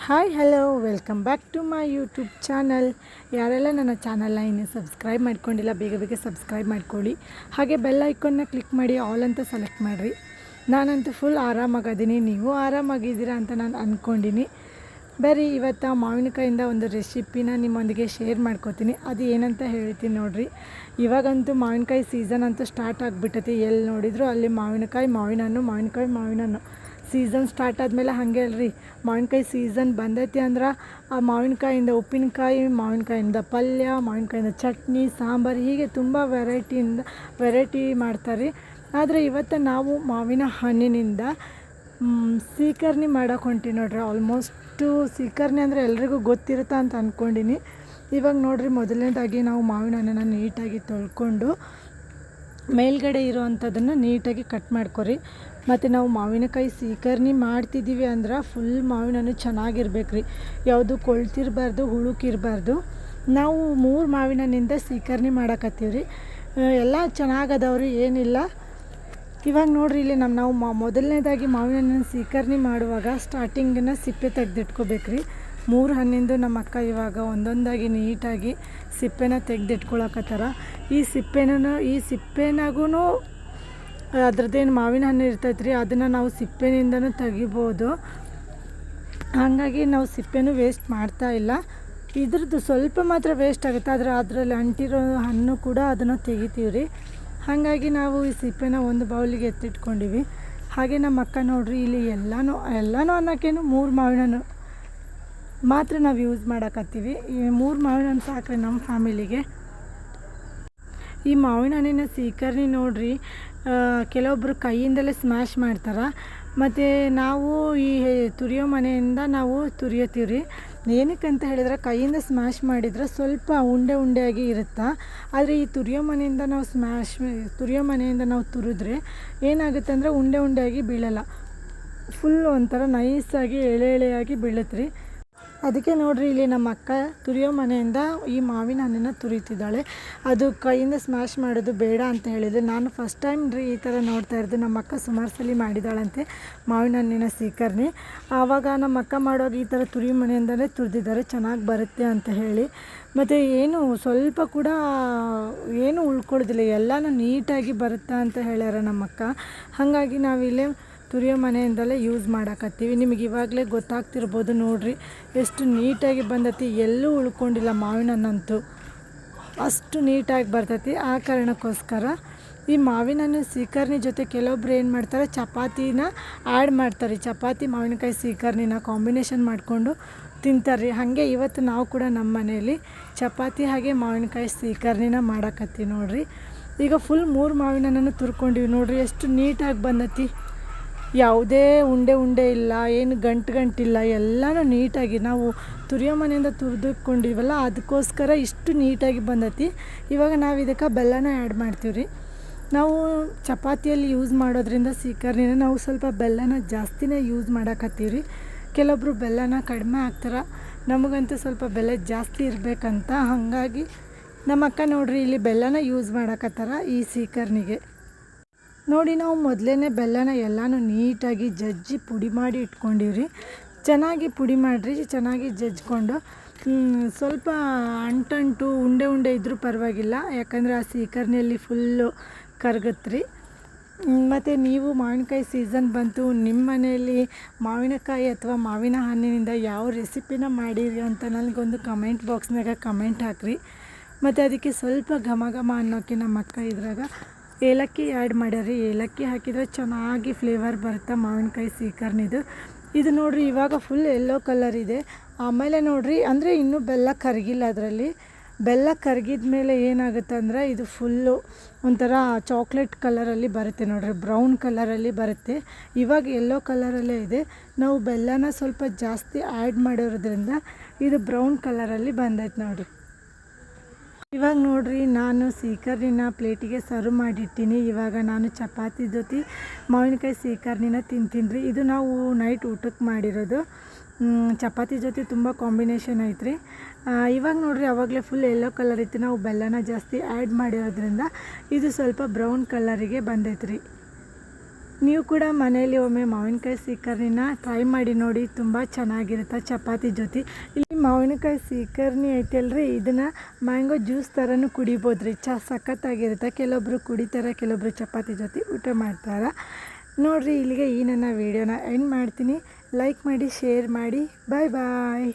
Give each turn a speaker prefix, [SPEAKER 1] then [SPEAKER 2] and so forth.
[SPEAKER 1] Hi hello welcome back to my YouTube channel. ಯಾರೆಲ್ಲ ನನ್ನ ಚಾನಲ್ನ ಇನ್ನೂ ಸಬ್ಸ್ಕ್ರೈಬ್ ಮಾಡ್ಕೊಂಡಿಲ್ಲ ಬೇಗ ಬೇಗ ಸಬ್ಸ್ಕ್ರೈಬ್ ಮಾಡ್ಕೊಳ್ಳಿ. ಹಾಗೆ ಬೆಲ್ ಐಕಾನ್ನ ಕ್ಲಿಕ್ ಮಾಡಿ ಆಲ್ ಅಂತ ಸೆಲೆಕ್ಟ್ ಮಾಡಿರಿ. ನಾನಂತೂ ಫುಲ್ ಆರಾಮಾಗಿದ್ದೀನಿ, ನೀವು ಆರಾಮಾಗಿದ್ದೀರಾ ಅಂತ ನಾನು ಅಂದ್ಕೊಂಡಿನಿ. ಬರೀ ಇವತ್ತು ಮಾವಿನಕಾಯಿಂದ ಒಂದು ರೆಸಿಪಿನ ನಿಮ್ಮೊಂದಿಗೆ ಶೇರ್ ಮಾಡ್ಕೋತೀನಿ. ಅದು ಏನಂತ ಹೇಳ್ತೀನಿ ನೋಡಿರಿ. ಇವಾಗಂತೂ ಮಾವಿನಕಾಯಿ ಸೀಸನ್ ಅಂತೂ ಸ್ಟಾರ್ಟ್ ಆಗಿಬಿಟ್ಟೈತಿ. ಎಲ್ಲಿ ನೋಡಿದ್ರು ಅಲ್ಲಿ ಮಾವಿನ ಹಣ್ಣು ಸೀಸನ್ ಸ್ಟಾರ್ಟ್ ಆದಮೇಲೆ ಹಾಗೆ ಅಲ್ರಿ, ಮಾವಿನಕಾಯಿ ಸೀಸನ್ ಬಂದೈತಿ ಅಂದ್ರೆ ಆ ಮಾವಿನಕಾಯಿಂದ ಉಪ್ಪಿನಕಾಯಿ, ಮಾವಿನಕಾಯಿಂದ ಪಲ್ಯ, ಮಾವಿನಕಾಯಿಂದ ಚಟ್ನಿ, ಸಾಂಬಾರು, ಹೀಗೆ ತುಂಬ ವೆರೈಟಿ ಮಾಡ್ತಾರೆ. ಆದರೆ ಇವತ್ತು ನಾವು ಮಾವಿನ ಹಣ್ಣಿನಿಂದ ಸೀಕರ್ಣಿ ಮಾಡೋಕೆ ಹೊಂಟೀವಿ ನೋಡ್ರಿ. ಆಲ್ಮೋಸ್ಟು ಸೀಕರ್ಣಿ ಅಂದರೆ ಎಲ್ರಿಗೂ ಗೊತ್ತಿರುತ್ತೆ ಅಂತ ಅಂದ್ಕೊಂಡಿನಿ. ಇವಾಗ ನೋಡಿರಿ, ಮೊದಲನೇದಾಗಿ ನಾವು ಮಾವಿನ ಹಣ್ಣನ್ನು ನೀಟಾಗಿ ತೊಳ್ಕೊಂಡು ಮೇಲ್ಗಡೆ ಇರೋವಂಥದ್ದನ್ನು ನೀಟಾಗಿ ಕಟ್ ಮಾಡ್ಕೊರಿ. ಮತ್ತು ನಾವು ಮಾವಿನಕಾಯಿ ಸೀಕರ್ಣಿ ಮಾಡ್ತಿದ್ದೀವಿ ಅಂದ್ರೆ ಫುಲ್ ಮಾವಿನ ಹಣ್ಣು ಚೆನ್ನಾಗಿರ್ಬೇಕು ರೀ, ಯಾವುದು ಕೊಳ್ತಿರಬಾರ್ದು, ಹುಳುಕಿರಬಾರ್ದು. ನಾವು 3 ಮಾವಿನ ಹಣ್ಣಿಂದ ಸೀಕರ್ಣಿ ಮಾಡಕತ್ತೀವಿ ರೀ. ಎಲ್ಲ ಚೆನ್ನಾಗದವ್ರಿ, ಏನಿಲ್ಲ. ಇವಾಗ ನೋಡಿರಿ, ಇಲ್ಲಿ ನಾವು ಮೊದಲನೇದಾಗಿ ಮಾವಿನ ಹಣ್ಣಿನ ಸೀಕರ್ಣಿ ಮಾಡುವಾಗ ಸ್ಟಾರ್ಟಿಂಗನ್ನು ಸಿಪ್ಪೆ ತೆಗೆದಿಟ್ಕೋಬೇಕು ರೀ. 3 ಹಣ್ಣಿಂದು ನಮ್ಮ ಅಕ್ಕ ಇವಾಗ ಒಂದೊಂದಾಗಿ ನೀಟಾಗಿ ಸಿಪ್ಪೆನ ತೆಗೆದಿಟ್ಕೊಳಕತ್ತಾರ. ಈ ಸಿಪ್ಪೆನಾಗೂ ಅದ್ರದ್ದೇನು ಮಾವಿನ ಹಣ್ಣು ಇರ್ತೈತೆ ರೀ, ಅದನ್ನು ನಾವು ಸಿಪ್ಪೆನಿಂದನೂ ತೆಗಿಬೋದು. ಹಾಗಾಗಿ ನಾವು ಸಿಪ್ಪೆನೂ ವೇಸ್ಟ್ ಮಾಡ್ತಾ ಇಲ್ಲ. ಇದ್ರದ್ದು ಸ್ವಲ್ಪ ಮಾತ್ರ ವೇಸ್ಟ್ ಆಗುತ್ತೆ, ಆದರೆ ಅದರಲ್ಲಿ ಅಂಟಿರೋ ಹಣ್ಣು ಕೂಡ ಅದನ್ನು ತೆಗಿತೀವಿ ರೀ. ಹಾಗಾಗಿ ನಾವು ಈ ಸಿಪ್ಪೆನ ಒಂದು ಬೌಲಿಗೆ ಎತ್ತಿಟ್ಕೊಂಡಿವಿ. ಹಾಗೆ ನಮ್ಮ ಅಕ್ಕ ನೋಡ್ರಿ, ಇಲ್ಲಿ ಎಲ್ಲನೂ ಅನ್ನೋಕ್ಕೇನು 3 ಮಾವಿನ ಹಣ್ಣು ಮಾತ್ರ ನಾವು ಯೂಸ್ ಮಾಡಕತ್ತೀವಿ. ಈ 3 ಮಾವಿನ ಹಣ್ಣು ಸಾಕ್ರಿ ನಮ್ಮ ಫ್ಯಾಮಿಲಿಗೆ. ಈ ಮಾವಿನ ಹಣ್ಣಿನ ಸೀಕರ್ಣಿ ನೋಡ್ರಿ, ಕೆಲವೊಬ್ಬರು ಕೈಯಿಂದಲೇ ಸ್ಮ್ಯಾಶ್ ಮಾಡ್ತಾರೆ. ಮತ್ತು ನಾವು ಈ ತುರಿಯೋ ಮನೆಯಿಂದ ನಾವು ತುರಿಯತ್ತೀವಿ ರೀ. ಏನಕ್ಕಂತ ಹೇಳಿದ್ರೆ, ಕೈಯಿಂದ ಸ್ಮ್ಯಾಶ್ ಮಾಡಿದ್ರೆ ಸ್ವಲ್ಪ ಉಂಡೆಯಾಗಿ ಇರುತ್ತೆ. ಆದರೆ ಈ ತುರಿಯೋ ಮನೆಯಿಂದ ನಾವು ತುರಿದ್ರೆ ಏನಾಗುತ್ತೆ ಅಂದರೆ ಉಂಡೆಯಾಗಿ ಬೀಳಲ್ಲ, ಫುಲ್ ಒಂಥರ ನೈಸಾಗಿ ಎಳೆಯಾಗಿ ಬೀಳುತ್ತೆ ರೀ. ಅದಕ್ಕೆ ನೋಡಿರಿ, ಇಲ್ಲಿ ನಮ್ಮ ಅಕ್ಕ ತುರಿಯೋ ಮನೆಯಿಂದ ಈ ಮಾವಿನ ಹಣ್ಣನ್ನು ತುರಿತಿದ್ದಾಳೆ. ಅದು ಕೈಯಿಂದ ಸ್ಮ್ಯಾಶ್ ಮಾಡೋದು ಬೇಡ ಅಂತ ಹೇಳಿದರೆ, ನಾನು ಫಸ್ಟ್ ಟೈಮ್ ರೀ ಈ ಥರ ನೋಡ್ತಾ ಇರೋದು. ನಮ್ಮ ಅಕ್ಕ ಸುಮಾರು ಸಲ ಮಾಡಿದ್ದಾಳಂತೆ ಮಾವಿನ ಹಣ್ಣಿನ ಸೀಕರ್ಣಿ. ಆವಾಗ ನಮ್ಮ ಅಕ್ಕ ಮಾಡುವಾಗ ಈ ಥರ ತುರಿಯೋ ಮನೆಯಿಂದಲೇ ತುರಿದಿದ್ದಾರೆ, ಚೆನ್ನಾಗಿ ಬರುತ್ತೆ ಅಂತ ಹೇಳಿ. ಮತ್ತು ಸ್ವಲ್ಪ ಕೂಡ ಏನು ಉಳ್ಕೊಳ್ಳೋದಿಲ್ಲ, ಎಲ್ಲನೂ ನೀಟಾಗಿ ಬರುತ್ತೆ ಅಂತ ಹೇಳ್ಯಾರ ನಮ್ಮ ಅಕ್ಕ. ಹಾಗಾಗಿ ನಾವಿಲ್ಲೇ ತುರಿಯೋ ಮನೆಯಿಂದಲೇ ಯೂಸ್ ಮಾಡಕತ್ತೀವಿ. ನಿಮಗೆ ಇವಾಗಲೇ ಗೊತ್ತಾಗ್ತಿರ್ಬೋದು ನೋಡಿರಿ, ಎಷ್ಟು ನೀಟಾಗಿ ಬಂದೈತಿ, ಎಲ್ಲೂ ಉಳ್ಕೊಂಡಿಲ್ಲ. ಮಾವಿನ ಹಣ್ಣಂತೂ ಅಷ್ಟು ನೀಟಾಗಿ ಬರ್ತೈತಿ. ಆ ಕಾರಣಕ್ಕೋಸ್ಕರ ಈ ಮಾವಿನ ಹಣ್ಣು ಸೀಕರ್ಣಿ ಜೊತೆ ಕೆಲವೊಬ್ರು ಏನು ಮಾಡ್ತಾರೆ, ಚಪಾತಿನ ಆ್ಯಡ್ ಮಾಡ್ತಾರೆ. ಚಪಾತಿ ಮಾವಿನಕಾಯಿ ಸೀಕರ್ಣಿನ ಕಾಂಬಿನೇಷನ್ ಮಾಡಿಕೊಂಡು ತಿಂತಾರೆ. ಹಾಗೆ ಇವತ್ತು ನಾವು ಕೂಡ ನಮ್ಮ ಮನೆಯಲ್ಲಿ ಚಪಾತಿ ಹಾಗೆ ಮಾವಿನಕಾಯಿ ಸೀಕರ್ಣಿನ ಮಾಡಕತ್ತೀವಿ ನೋಡಿರಿ. ಈಗ ಫುಲ್ 3 ಮಾವಿನ ಹಣ್ಣನ್ನು ತುರ್ಕೊಂಡಿವಿ ನೋಡಿರಿ, ಎಷ್ಟು ನೀಟಾಗಿ ಬಂದೈತಿ. ಯಾವುದೇ ಉಂಡೆ ಇಲ್ಲ, ಏನು ಗಂಟಿಲ್ಲ, ಎಲ್ಲನೂ ನೀಟಾಗಿ ನಾವು ತುರಿಯೋ ಮನೆಯಿಂದ ತುರಿದುಕೊಂಡಿವಲ್ಲ, ಅದಕ್ಕೋಸ್ಕರ ಇಷ್ಟು ನೀಟಾಗಿ ಬಂದೈತಿ. ಇವಾಗ ನಾವು ಇದಕ್ಕೆ ಬೆಲ್ಲನ ಆ್ಯಡ್ ಮಾಡ್ತೀವಿ ರೀ. ನಾವು ಚಪಾತಿಯಲ್ಲಿ ಯೂಸ್ ಮಾಡೋದ್ರಿಂದ ಸೀಕರ್ಣಿನ ನಾವು ಸ್ವಲ್ಪ ಬೆಲ್ಲನ ಜಾಸ್ತಿನೇ ಯೂಸ್ ಮಾಡಕತ್ತೀವಿ ರೀ. ಕೆಲವೊಬ್ಬರು ಬೆಲ್ಲನ ಕಡಿಮೆ ಹಾಕ್ತಾರೆ, ನಮಗಂತೂ ಸ್ವಲ್ಪ ಬೆಲ್ಲ ಜಾಸ್ತಿ ಇರಬೇಕಂತ. ಹಾಗಾಗಿ ನಮ್ಮ ಅಕ್ಕ ನೋಡ್ರಿ, ಇಲ್ಲಿ ಬೆಲ್ಲನ ಯೂಸ್ ಮಾಡಕತ್ತಾರ ಈ ಸೀಕರ್ಣಿಗೆ. ನೋಡಿ, ನಾವು ಮೊದಲೇ ಬೆಲ್ಲನ ಎಲ್ಲನೂ ನೀಟಾಗಿ ಜಜ್ಜಿ ಪುಡಿ ಮಾಡಿ ಇಟ್ಕೊಂಡಿವ್ರಿ. ಚೆನ್ನಾಗಿ ಪುಡಿ ಮಾಡಿರಿ, ಚೆನ್ನಾಗಿ ಜಜ್ಜಿಕೊಂಡು. ಸ್ವಲ್ಪ ಅಂಟು ಉಂಡೆ ಇದ್ದರೂ ಪರವಾಗಿಲ್ಲ, ಯಾಕಂದರೆ ಆ ಸೀಕರ್ಣಿಯಲ್ಲಿ ಫುಲ್ಲು ಕರಗತ್ರಿ. ಮತ್ತು ನೀವು ಮಾವಿನಕಾಯಿ ಸೀಸನ್ ಬಂತು, ನಿಮ್ಮ ಮನೆಯಲ್ಲಿ ಮಾವಿನಕಾಯಿ ಅಥವಾ ಮಾವಿನ ಹಣ್ಣಿನಿಂದ ಯಾವ ರೆಸಿಪಿನ ಮಾಡಿರಿ ಅಂತ ನನಗೊಂದು ಕಮೆಂಟ್ ಬಾಕ್ಸ್ನಾಗ ಕಮೆಂಟ್ ಹಾಕಿರಿ. ಮತ್ತು ಅದಕ್ಕೆ ಸ್ವಲ್ಪ ಘಮ ಅನ್ನೋಕ್ಕೆ ನಮ್ಮ ಅಕ್ಕ ಇದ್ರಾಗ ಏಲಕ್ಕಿ ಆ್ಯಡ್ ಮಾಡ್ಯಾರಿ. ಏಲಕ್ಕಿ ಹಾಕಿದರೆ ಚೆನ್ನಾಗಿ ಫ್ಲೇವರ್ ಬರುತ್ತೆ ಮಾವಿನಕಾಯಿ ಸೀಕರ್ಣಿದು. ಇದು ನೋಡಿರಿ, ಇವಾಗ ಫುಲ್ ಯೆಲ್ಲೋ ಕಲರ್ ಇದೆ. ಆಮೇಲೆ ನೋಡಿರಿ, ಅಂದರೆ ಇನ್ನೂ ಬೆಲ್ಲ ಕರಗಿಲ್ಲ. ಅದರಲ್ಲಿ ಬೆಲ್ಲ ಕರಗಿದ ಮೇಲೆ ಏನಾಗುತ್ತೆ ಅಂದರೆ, ಇದು ಫುಲ್ಲು ಒಂಥರ ಚಾಕ್ಲೇಟ್ ಕಲರಲ್ಲಿ ಬರುತ್ತೆ ನೋಡಿರಿ, ಬ್ರೌನ್ ಕಲರಲ್ಲಿ ಬರುತ್ತೆ. ಇವಾಗ ಯೆಲ್ಲೋ ಕಲರಲ್ಲೇ ಇದೆ. ನಾವು ಬೆಲ್ಲನ ಸ್ವಲ್ಪ ಜಾಸ್ತಿ ಆ್ಯಡ್ ಮಾಡಿರೋದ್ರಿಂದ ಇದು ಬ್ರೌನ್ ಕಲರಲ್ಲಿ ಬಂದೈತೆ ನೋಡಿರಿ. ಇವಾಗ ನೋಡಿರಿ, ನಾನು ಸೀಕರ್ಣಿನ ಪ್ಲೇಟಿಗೆ ಸರ್ವ್ ಮಾಡಿಟ್ಟಿನಿ. ಇವಾಗ ನಾನು ಚಪಾತಿ ಜೊತೆ ಮಾವಿನಕಾಯಿ ಸೀಕರ್ಣಿನ ತಿಂತೀನಿ ರೀ. ಇದು ನಾವು ನೈಟ್ ಊಟಕ್ಕೆ ಮಾಡಿರೋದು. ಚಪಾತಿ ಜೊತೆ ತುಂಬ ಕಾಂಬಿನೇಷನ್ ಐತ್ರಿ. ಇವಾಗ ನೋಡಿರಿ, ಆವಾಗಲೇ ಫುಲ್ ಯೆಲ್ಲೋ ಕಲರ್ ಇತ್ತು. ನಾವು ಬೆಲ್ಲನ ಜಾಸ್ತಿ ಆ್ಯಡ್ ಮಾಡಿರೋದ್ರಿಂದ ಇದು ಸ್ವಲ್ಪ ಬ್ರೌನ್ ಕಲರಿಗೆ ಬಂದೈತ್ರಿ. ನೀವು ಕೂಡ ಮನೆಯಲ್ಲಿ ಒಮ್ಮೆ ಮಾವಿನಕಾಯಿ ಸೀಕರ್ಣಿನ ಟ್ರೈ ಮಾಡಿ ನೋಡಿ, ತುಂಬ ಚೆನ್ನಾಗಿರುತ್ತೆ ಚಪಾತಿ ಜೊತೆ. ಇಲ್ಲಿ ಮಾವಿನಕಾಯಿ ಸೀಕರ್ಣಿ ಐತಲ್ರಿ, ಇದನ್ನು ಮ್ಯಾಂಗೋ ಜ್ಯೂಸ್ ಥರನೂ ಕುಡಿಬೋದು ರೀ. ಸಖತ್ತಾಗಿರುತ್ತೆ. ಕೆಲವೊಬ್ರು ಕುಡಿತಾರೆ, ಕೆಲವೊಬ್ರು ಚಪಾತಿ ಜೊತೆ ಊಟ ಮಾಡ್ತಾರೆ. ನೋಡಿರಿ, ಇಲ್ಲಿಗೆ ಈ ನನ್ನ ವೀಡಿಯೋನ ಎಂಡ್ ಮಾಡ್ತೀನಿ. ಲೈಕ್ ಮಾಡಿ, ಶೇರ್ ಮಾಡಿ. ಬಾಯ್ ಬಾಯ್.